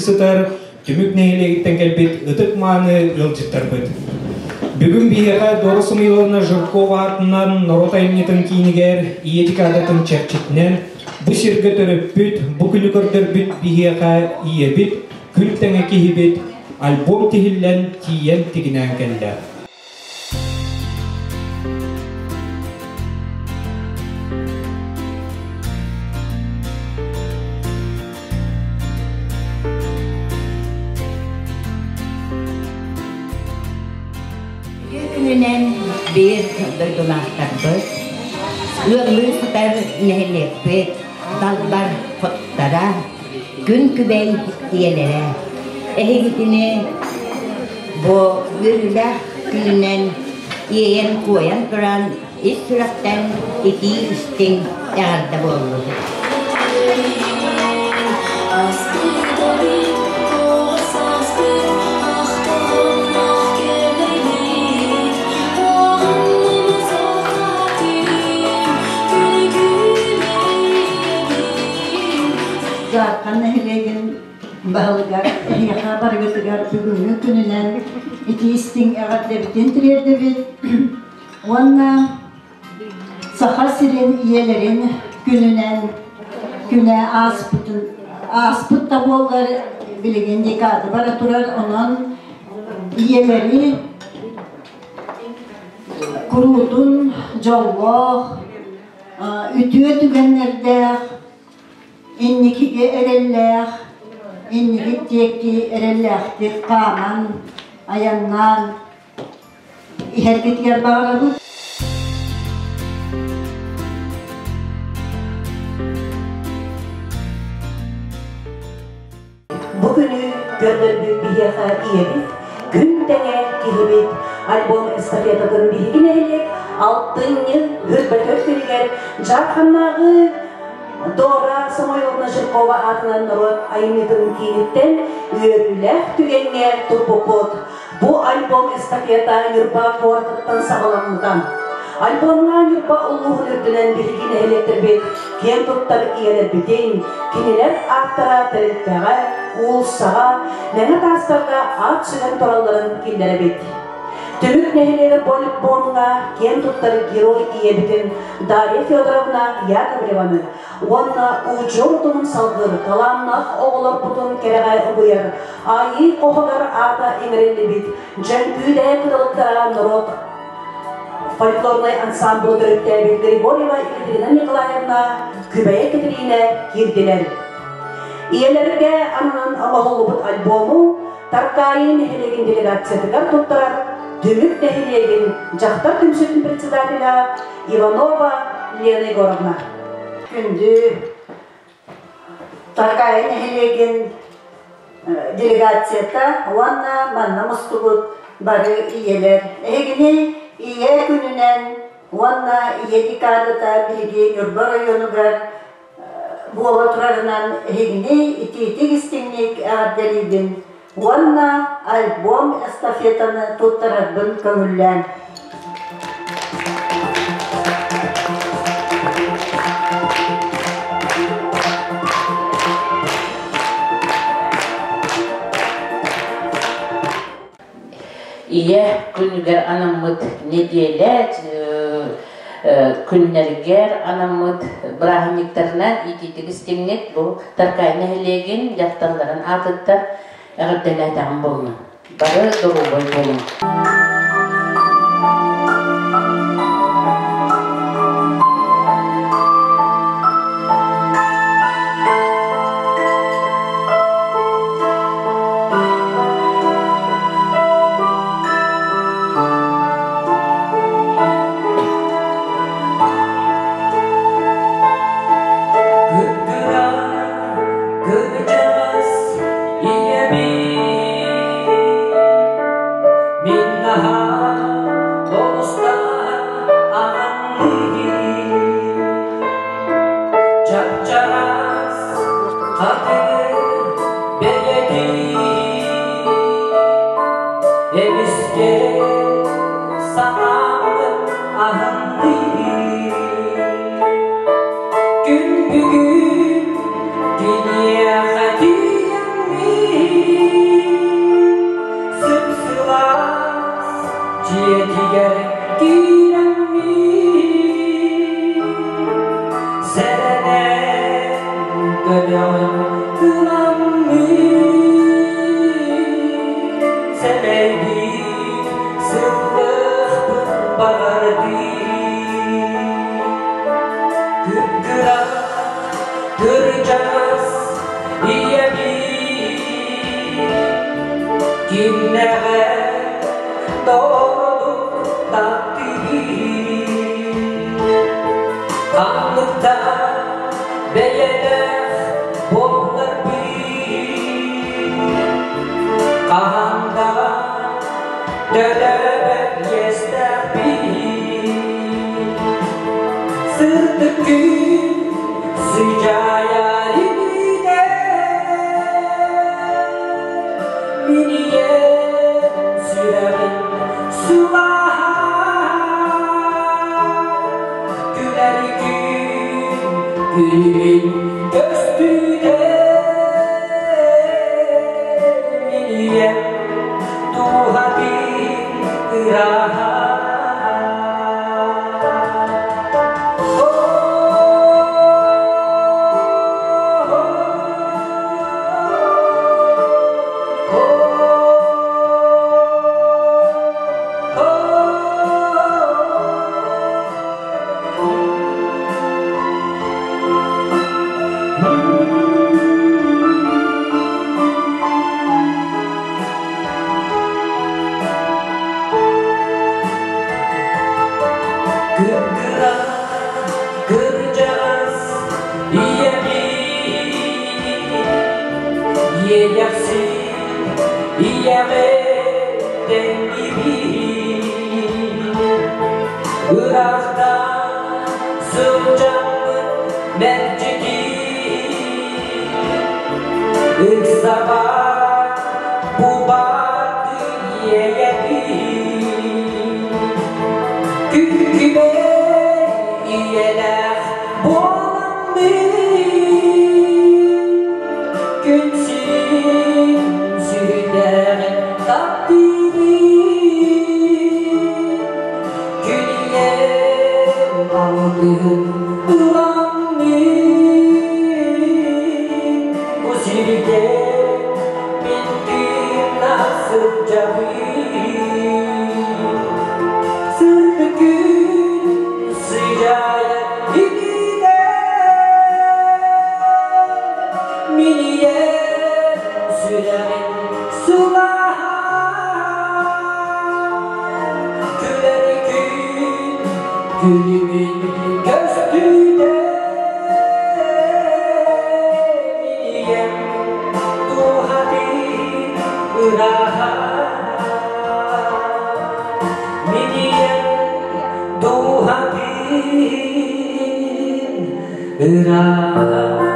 sıtar, tümük neylegitten kelbet ıtık mağını ılcıttar bıt. Бүгін бейіға Дорысы Миловна Жиркова атынан Норотайнетін кейінігер иетік адатын чәрчетінен бұ сіргі түріп бүт, бұ күлі көрдір бүт бейіға ие бүт, күл тәңі кейі бүт, альбом тігілен тиен тігінен кәлді. Günün bir duygulanlar ürlü süper nehlefet dallar fottara gün kübey diyelere ehitini bu ürlü gününden yiyen koyan duran istirahattan iki isting yardım olur. Zaten nehirleyin bağlıgar, haber götürür bugünün gününden iki isting ağaçlarından türerdi biz. Onunla sahasirin iyelerin gününden güne asputta bolgar bilgin dikadı bara turar onun iyeleri kurudun, jolloh, ütüye tügenlerde inniki ereller, inniki teki erellerdi kaman, ayannan, herkes yer bağladı. Bugünü gönderdik bir yaka iyebit, gün tenge kihibit, album estafetadın bilgin ehlek, 6 yıl hürbetöt kiriger, jarhannağı Dora Samoylovna Жиркова атынан народ айнытын кийниттен үйөрүлэх түгенге турпопот. Бу альбом эстафета юрба кортыттан сагаламыдан. Альбомна юрба улуғын үрдінен білгін электрбет, кен туттар иелер бітейін, кенелер ақтара тәреттеға, уылсаға, нәңі тастарға ат сүген тураларын келдері бет. Тümük nehirleri bolup bonga, ken tuttары герой иебитин Дарья Федоровна Яковлеваны, онна учуртунун салгыр, каламнах оғылар бутун керегай ұбыяр, айы қоғылар ата еңірелі бит, жәнкүйді кыдылықтара народ фольклорный ансамблы дөріптәбі Григорьева Екатерина Николаевна Күбәйе Кетеріне кирділер. Иелерге анынан Аллахолубут альбому Таркайы нехелеген делегациятыгар туттарар, Тümük nehirlegin Жақтар түмсетін председателя Иванова Лена Егоровна. Күнді Таркайы нехелеген делегацията, онна манна мұстығыт бары иелер. Егіне ие күнінен, онна ие декадата білге Үрба районугар буала тұрарынан егіне ити-итик істемнек ағадделейден. Онна альбом эстафетаны туттарабын көңіллән. Ие күнігер анамыт неделет, күннергер анамыт брахмиктарынан ититік істемнет бұл Таркайны хелеген жақтандарын атыттар әғірдәләтәғын болны. Бары дұру бой болны. Minna 지혜지게 기랑미 세레네 그녀는 그만미 세메기 승득 바가르디 그끄라 그르자스 이야기 김내가 너도 딱띠기 강릉다 매예네 봄날비 강한다 데레베 예스타비 스르뜨기 스자야 이기게 미니에 수마하 gülerken gülün göstüde niye tuhadin iraha Ira